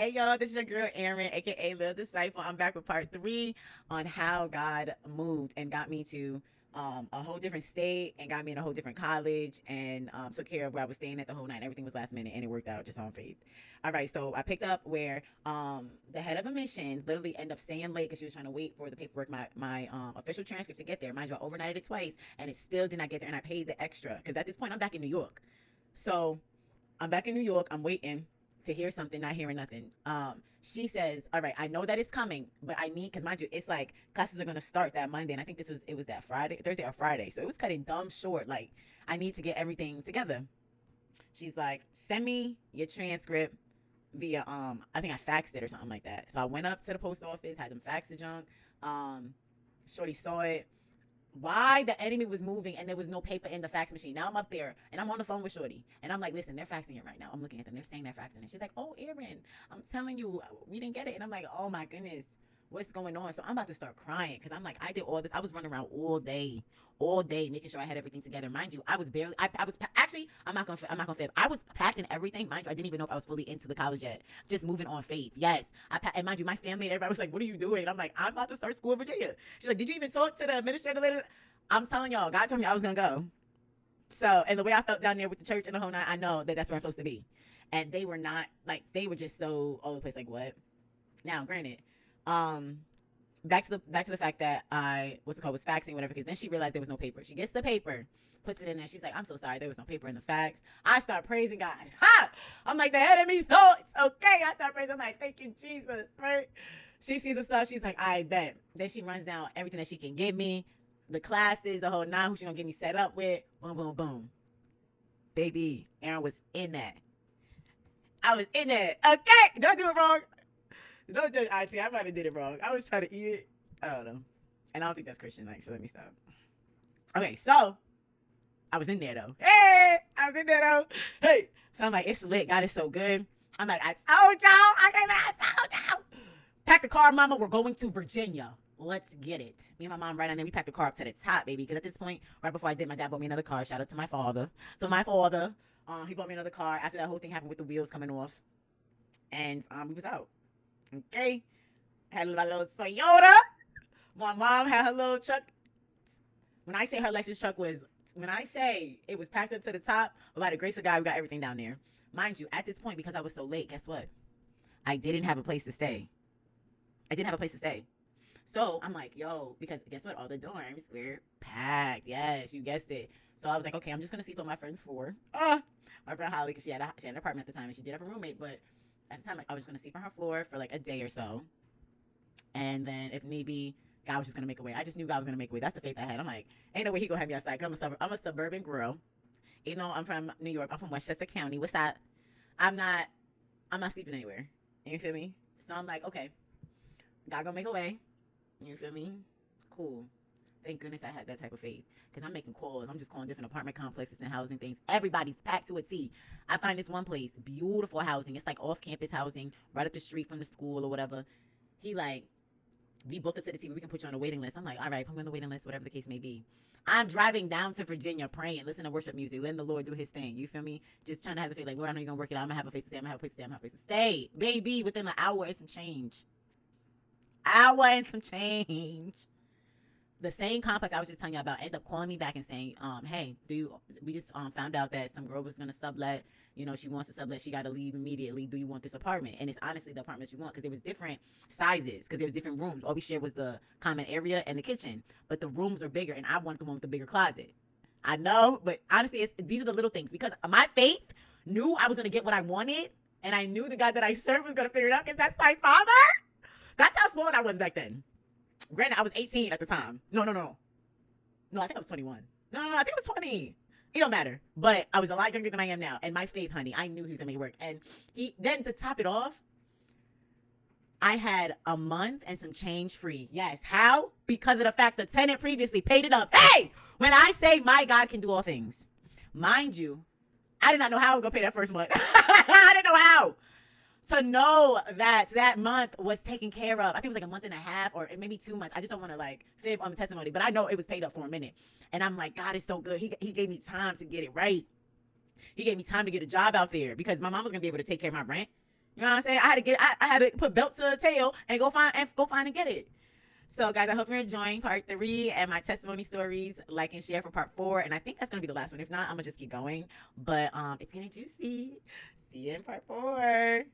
Hey y'all, this is your girl Erin, aka Lil Disciple. I'm back with part 3 on how God moved and got me to a whole different state and got me in a whole different college and took care of where I was staying at the whole night. Everything was last minute and it worked out just on faith. All right, so I picked up where the head of admissions literally ended up staying late because she was trying to wait for the paperwork, my official transcript to get there. Mind you, I overnighted it twice and it still did not get there, and I paid the extra because at this point I'm back in New York. So I'm back in New York. I'm waiting to hear something, not hearing nothing. She says, all right, I know that it's coming, but I need, because mind you, it's like classes are going to start that Monday. And I think it was that Thursday or Friday. So it was cutting dumb short. Like, I need to get everything together. She's like, send me your transcript via, I think I faxed it or something like that. So I went up to the post office, had them fax the junk. Shorty saw it. Why the enemy was moving and there was no paper in the fax machine. Now I'm up there and I'm on the phone with Shorty and I'm like, listen, they're faxing it right now. I'm looking at them. They're saying they're faxing it. She's like, oh, Erin, I'm telling you, we didn't get it. And I'm like, oh my goodness, what's going on? So I'm about to start crying because I'm like, I did all this. I was running around all day, making sure I had everything together. Mind you, I was barely, I was actually, I'm not gonna fib. I was packing everything. Mind you, I didn't even know if I was fully into the college yet. Just moving on faith. Yes. And mind you, my family and everybody was like, what are you doing? And I'm like, I'm about to start school in Virginia. She's like, did you even talk to the administrator later? I'm telling y'all, God told me I was going to go. So, and the way I felt down there with the church and the whole night, I know that that's where I'm supposed to be. And they were not, like, they were just so all over the place, like, what? Now, granted, back to the fact that I, was faxing, whatever, because then she realized there was no paper. She gets the paper, puts it in there. She's like, I'm so sorry, there was no paper in the fax. I start praising God. Ha! I'm like, the enemy's thoughts. Okay, I start praising. I'm like, thank you, Jesus, right? She sees the stuff. She's like, I bet. Then she runs down everything that she can give me. The classes, the whole nine, who she gonna get me set up with, boom, boom, boom. Baby, Erin was in that. I was in that. Okay, don't do it wrong. Don't judge IT. I might have did it wrong. I was trying to eat it. I don't know. And I don't think that's Christian like, so let me stop. Okay, so I was in there though. Hey, I was in there though. Hey, so I'm like, it's lit. God is so good. I'm like, I told y'all. I told y'all. Pack the car, mama. We're going to Virginia. Let's get it. Me and my mom right on there, we packed the car up to the top, baby. Because at this point, right before I did, my dad bought me another car. Shout out to my father. So my father, he bought me another car after that whole thing happened with the wheels coming off. And we was out. Okay. Had my little Toyota. My mom had her little truck. When I say her Lexus truck was, when I say it was packed up to the top, by the grace of God, we got everything down there. Mind you, at this point, because I was so late, guess what? I didn't have a place to stay. So I'm like, yo, because guess what? All the dorms were packed. Yes, you guessed it. So I was like, okay, I'm just going to sleep on my friend's floor. My friend Holly, because she had an apartment at the time and she did have a roommate. But at the time, I was going to sleep on her floor for like a day or so. And then if need be, God was just going to make a way. I just knew God was going to make a way. That's the faith I had. I'm like, ain't no way he going to have me outside. I'm a suburban girl. You know, I'm from New York. I'm from Westchester County. What's that? I'm not sleeping anywhere. You feel me? So I'm like, okay, God going to make a way. You feel me? Cool. Thank goodness I had that type of faith. Because I'm making calls. I'm just calling different apartment complexes and housing things. Everybody's packed to a T. I find this one place, beautiful housing. It's like off-campus housing, right up the street from the school or whatever. He like, we booked up to the T, we can put you on a waiting list. I'm like, all right, put me on the waiting list, whatever the case may be. I'm driving down to Virginia praying, listening to worship music, letting the Lord do his thing. You feel me? Just trying to have the faith, like, Lord, I know you're going to work it out. I'm going to have a place to stay. I'm going to have a place to stay. I'm going to have a place to stay. Baby, within an hour and some change. The same complex I was just telling you about ended up calling me back and saying, hey, we just found out that some girl was going to sublet. You know, she wants to sublet. She got to leave immediately. Do you want this apartment? And it's honestly the apartments you want because there was different sizes, because there was different rooms. All we shared was the common area and the kitchen. But the rooms are bigger, and I wanted the one with the bigger closet. I know, but honestly, these are the little things. Because my faith knew I was going to get what I wanted, and I knew the God that I served was going to figure it out because that's my father. That's how small I was back then. Granted, I was 18 at the time. No, I think I was 21. No, I think I was 20. It don't matter. But I was a lot younger than I am now. And my faith, honey, I knew he was going to make it work. And then to top it off, I had a month and some change free. Yes. How? Because of the fact the tenant previously paid it up. Hey, when I say my God can do all things, mind you, I did not know how I was going to pay that first month. I didn't know how. To know that month was taken care of. I think it was like a month and a half or maybe 2 months. I just don't want to like fib on the testimony, but I know it was paid up for a minute. And I'm like, God is so good. He gave me time to get it right. He gave me time to get a job out there because my mom was going to be able to take care of my rent. You know what I'm saying? I had to put belt to the tail and go find and get it. So, guys, I hope you're enjoying part 3 and my testimony stories. Like and share for part 4. And I think that's going to be the last one. If not, I'm going to just keep going. But it's getting juicy. See you in part 4.